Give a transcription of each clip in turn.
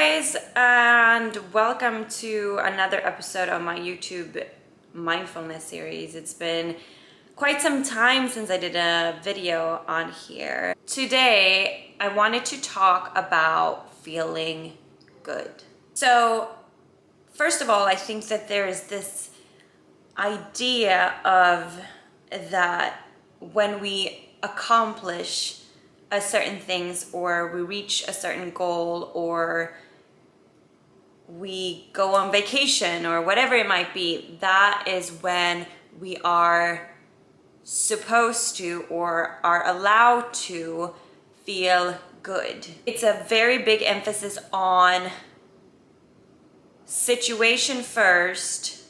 guys, and welcome to another episode of my YouTube Mindfulness series. It's been quite some time since I did a video on here. Today, I wanted to talk about feeling good. So, first of all, I think that there is this idea of that when we accomplish a certain things, or we reach a certain goal, or we go on vacation, or whatever it might be, that is when we are supposed to or are allowed to feel good. It's a very big emphasis on situation first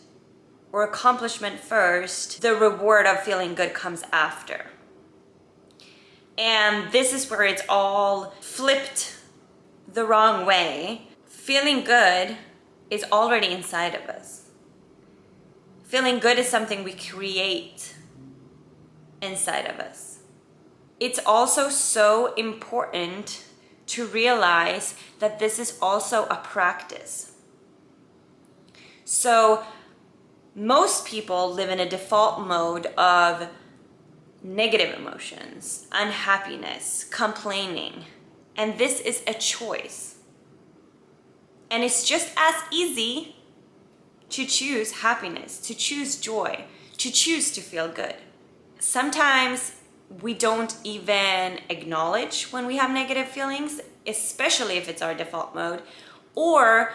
or accomplishment first. The reward of feeling good comes after. And this is where it's all flipped the wrong way. Feeling good is already inside of us. Feeling good is something we create inside of us. It's also so important to realize that this is also a practice. So most people live in a default mode of negative emotions, unhappiness, complaining. And this is a choice. And it's just as easy to choose happiness, to choose joy, to choose to feel good. Sometimes we don't even acknowledge when we have negative feelings, especially if it's our default mode, or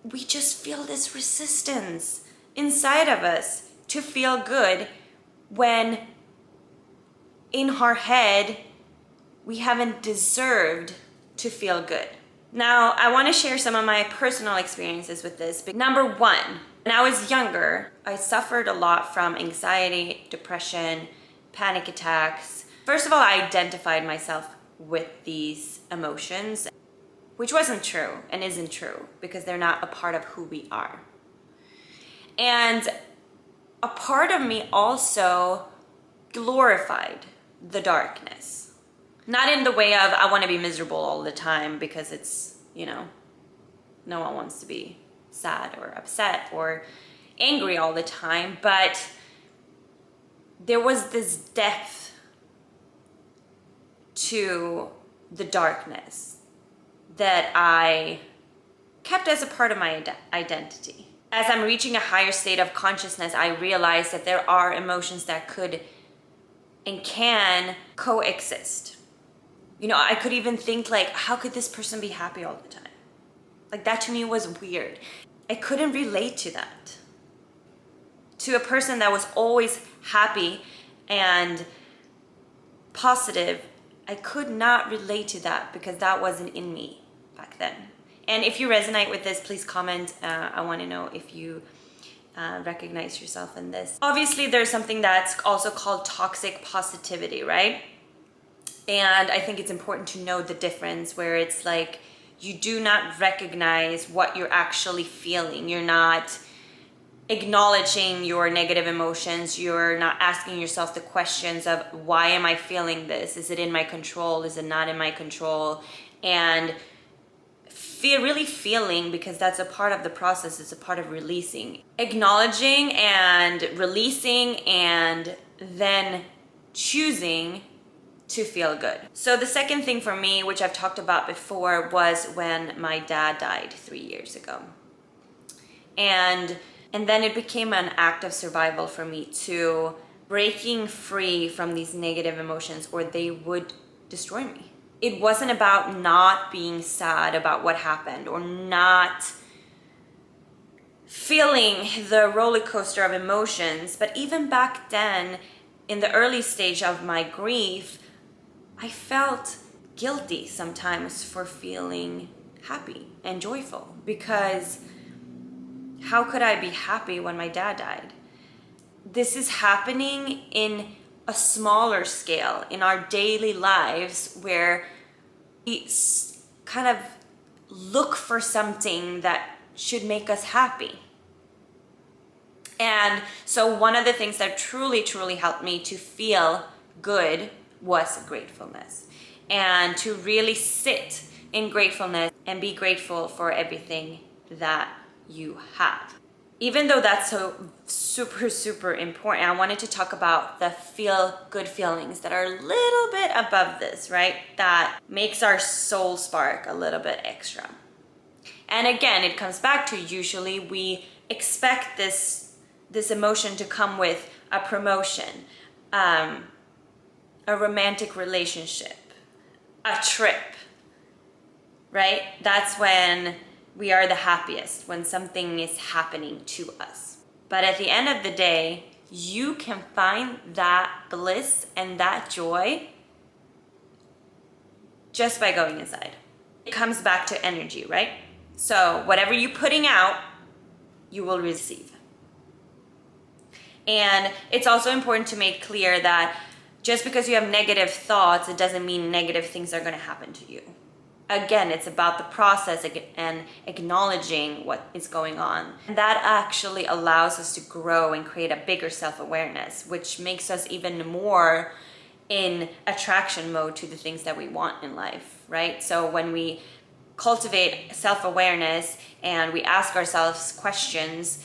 we just feel this resistance inside of us to feel good when in our head, we haven't deserved to feel good. Now, I want to share some of my personal experiences with this. Number one, when I was younger, I suffered a lot from anxiety, depression, panic attacks. First of all, I identified myself with these emotions, which wasn't true and isn't true because they're not a part of who we are. And a part of me also glorified the darkness. Not in the way of I want to be miserable all the time, because it's, no one wants to be sad or upset or angry all the time, but there was this depth to the darkness that I kept as a part of my identity. As I'm reaching a higher state of consciousness, I realized that there are emotions that could and can coexist. I could even think like, how could this person be happy all the time? Like, that to me was weird. I couldn't relate to that. To a person that was always happy and positive, I could not relate to that because that wasn't in me back then. And if you resonate with this, please comment. I want to know if you recognize yourself in this. Obviously, there's something that's also called toxic positivity, right? And I think it's important to know the difference, where it's like you do not recognize what you're actually feeling. You're not acknowledging your negative emotions. You're not asking yourself the questions of, why am I feeling this? Is it in my control? Is it not in my control? And really feeling, because that's a part of the process. It's a part of releasing. Acknowledging and releasing, and then choosing to feel good. So the second thing for me, which I've talked about before, was when my dad died 3 years ago. And then it became an act of survival for me, to breaking free from these negative emotions, or they would destroy me. It wasn't about not being sad about what happened, or not feeling the roller coaster of emotions. But even back then, in the early stage of my grief, I felt guilty sometimes for feeling happy and joyful, because how could I be happy when my dad died? This is happening in a smaller scale in our daily lives, where we kind of look for something that should make us happy. And so one of the things that truly helped me to feel good was gratefulness, and to really sit in gratefulness and be grateful for everything that you have. Even though that's so super, super important, I wanted to talk about the feel good feelings that are a little bit above this, right? That makes our soul spark a little bit extra. And again, it comes back to usually we expect this emotion to come with a promotion, a romantic relationship, a trip, right? That's when we are the happiest, when something is happening to us. But at the end of the day, you can find that bliss and that joy just by going inside. It comes back to energy, right? So whatever you're putting out, you will receive. And it's also important to make clear that just because you have negative thoughts, it doesn't mean negative things are going to happen to you. Again, it's about the process and acknowledging what is going on. And that actually allows us to grow and create a bigger self-awareness, which makes us even more in attraction mode to the things that we want in life, right? So when we cultivate self-awareness and we ask ourselves questions,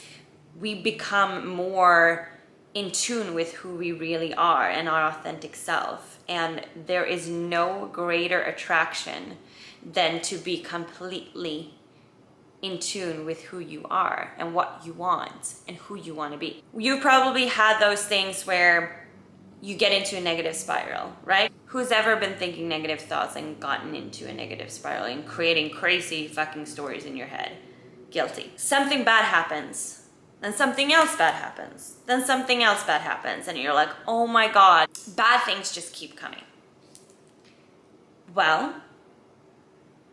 we become more in tune with who we really are and our authentic self. And there is no greater attraction than to be completely in tune with who you are and what you want and who you want to be. You probably had those things where you get into a negative spiral, right? Who's ever been thinking negative thoughts and gotten into a negative spiral and creating crazy fucking stories in your head? Guilty. Something bad happens, then something else bad happens, then something else bad happens, and you're like, oh my God, bad things just keep coming. Well,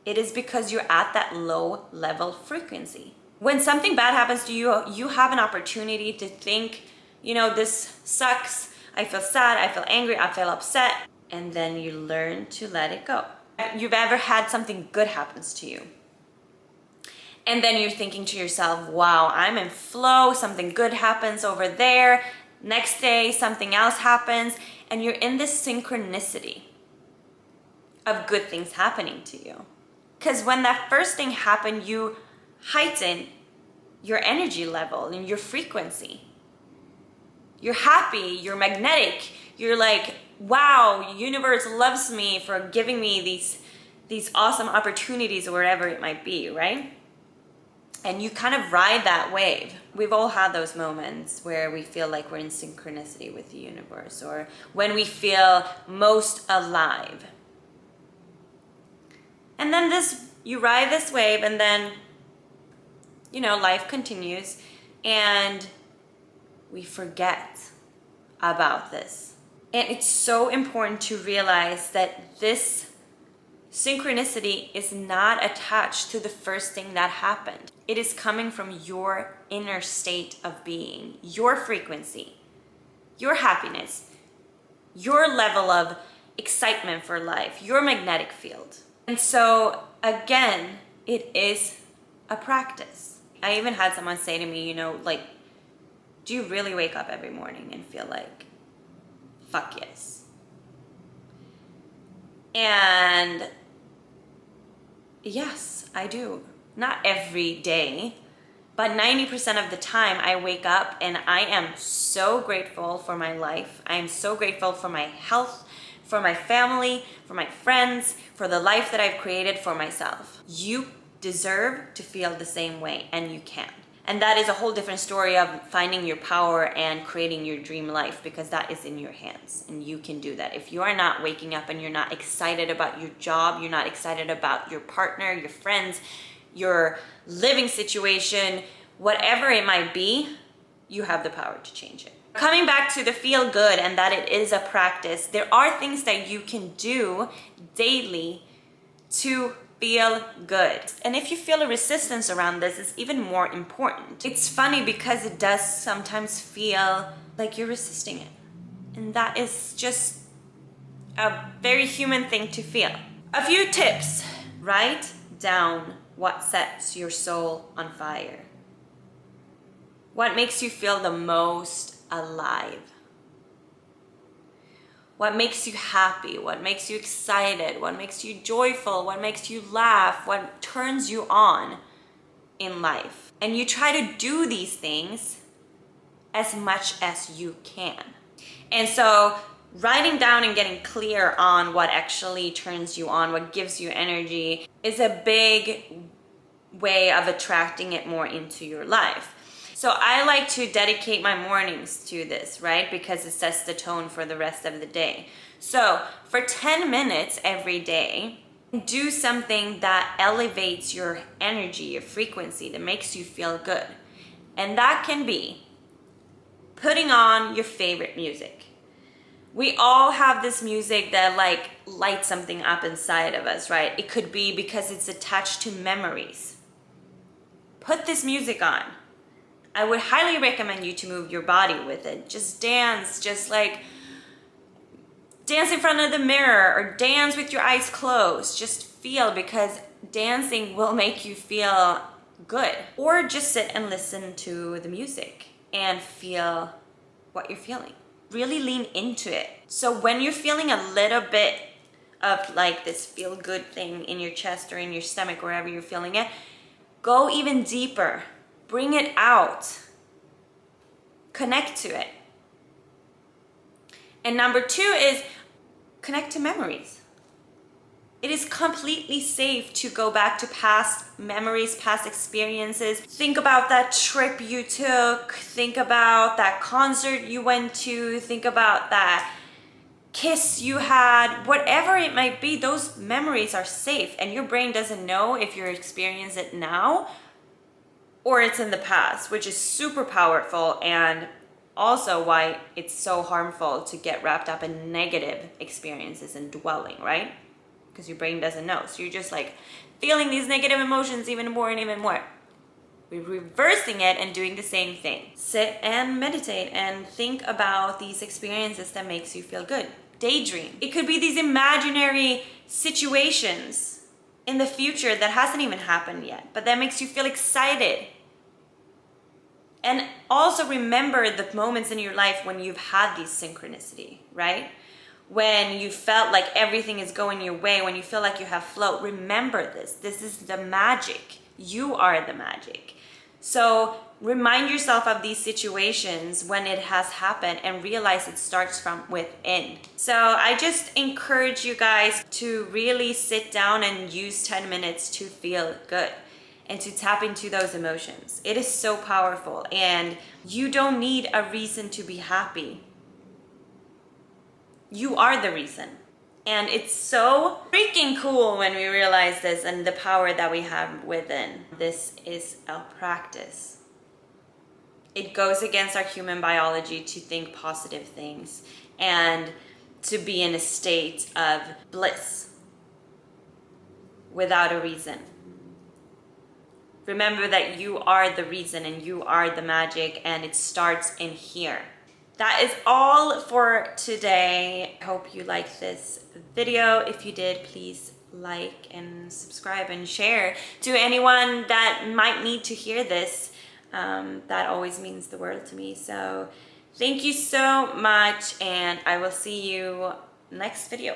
it is because you're at that low level frequency. When something bad happens to you, you have an opportunity to think, this sucks. I feel sad, I feel angry, I feel upset. And then you learn to let it go. You've ever had something good happens to you. And then you're thinking to yourself, wow, I'm in flow, something good happens over there. Next day, something else happens. And you're in this synchronicity of good things happening to you. Because when that first thing happened, you heighten your energy level and your frequency. You're happy, you're magnetic, you're like, wow, universe loves me for giving me these awesome opportunities or whatever it might be, right? And you kind of ride that wave. We've all had those moments where we feel like we're in synchronicity with the universe, or when we feel most alive. And then you ride this wave, and then, life continues, and we forget about this. And it's so important to realize that this synchronicity is not attached to the first thing that happened. It is coming from your inner state of being, your frequency, your happiness, your level of excitement for life, your magnetic field. And so, again, it is a practice. I even had someone say to me, do you really wake up every morning and feel like, fuck yes? And yes, I do. Not every day, but 90% of the time I wake up and I am so grateful for my life. I am so grateful for my health, for my family, for my friends, for the life that I've created for myself. You deserve to feel the same way, and you can. And that is a whole different story of finding your power and creating your dream life, because that is in your hands and you can do that. If you are not waking up and you're not excited about your job, you're not excited about your partner, your friends, your living situation, whatever it might be, you have the power to change it. Coming back to the feel good and that it is a practice, there are things that you can do daily to feel good. And if you feel a resistance around this, it's even more important. It's funny because it does sometimes feel like you're resisting it. And that is just a very human thing to feel. A few tips. Write down what sets your soul on fire. What makes you feel the most alive? What makes you happy? What makes you excited? What makes you joyful? What makes you laugh? What turns you on in life? And you try to do these things as much as you can. And so writing down and getting clear on what actually turns you on, what gives you energy, is a big way of attracting it more into your life. So I like to dedicate my mornings to this, right? Because it sets the tone for the rest of the day. So for 10 minutes every day, do something that elevates your energy, your frequency, that makes you feel good. And that can be putting on your favorite music. We all have this music that like lights something up inside of us, right? It could be because it's attached to memories. Put this music on. I would highly recommend you to move your body with it. Just dance, just like dance in front of the mirror or dance with your eyes closed. Just feel, because dancing will make you feel good. Or just sit and listen to the music and feel what you're feeling. Really lean into it. So when you're feeling a little bit of like this feel good thing in your chest or in your stomach, wherever you're feeling it, go even deeper. Bring it out. Connect to it. And number 2 is connect to memories. It is completely safe to go back to past memories, past experiences. Think about that trip you took. Think about that concert you went to. Think about that kiss you had. Whatever it might be, those memories are safe. And your brain doesn't know if you're experiencing it now or it's in the past, which is super powerful, and also why it's so harmful to get wrapped up in negative experiences and dwelling, right? Because your brain doesn't know. So you're just like feeling these negative emotions even more and even more. We're reversing it and doing the same thing. Sit and meditate and think about these experiences that makes you feel good. Daydream. It could be these imaginary situations in the future that hasn't even happened yet, but that makes you feel excited. And also remember the moments in your life when you've had these synchronicity, right? When you felt like everything is going your way, when you feel like you have flow. Remember this. This is the magic. You are the magic. So remind yourself of these situations when it has happened and realize it starts from within. So I just encourage you guys to really sit down and use 10 minutes to feel good and to tap into those emotions. It is so powerful, and you don't need a reason to be happy. You are the reason. And it's so freaking cool when we realize this and the power that we have within. This is a practice. It goes against our human biology to think positive things and to be in a state of bliss without a reason. Remember that you are the reason and you are the magic, and it starts in here. That is all for today. I hope you liked this video. If you did, please like and subscribe and share to anyone that might need to hear this. That always means the world to me. So thank you so much, and I will see you next video.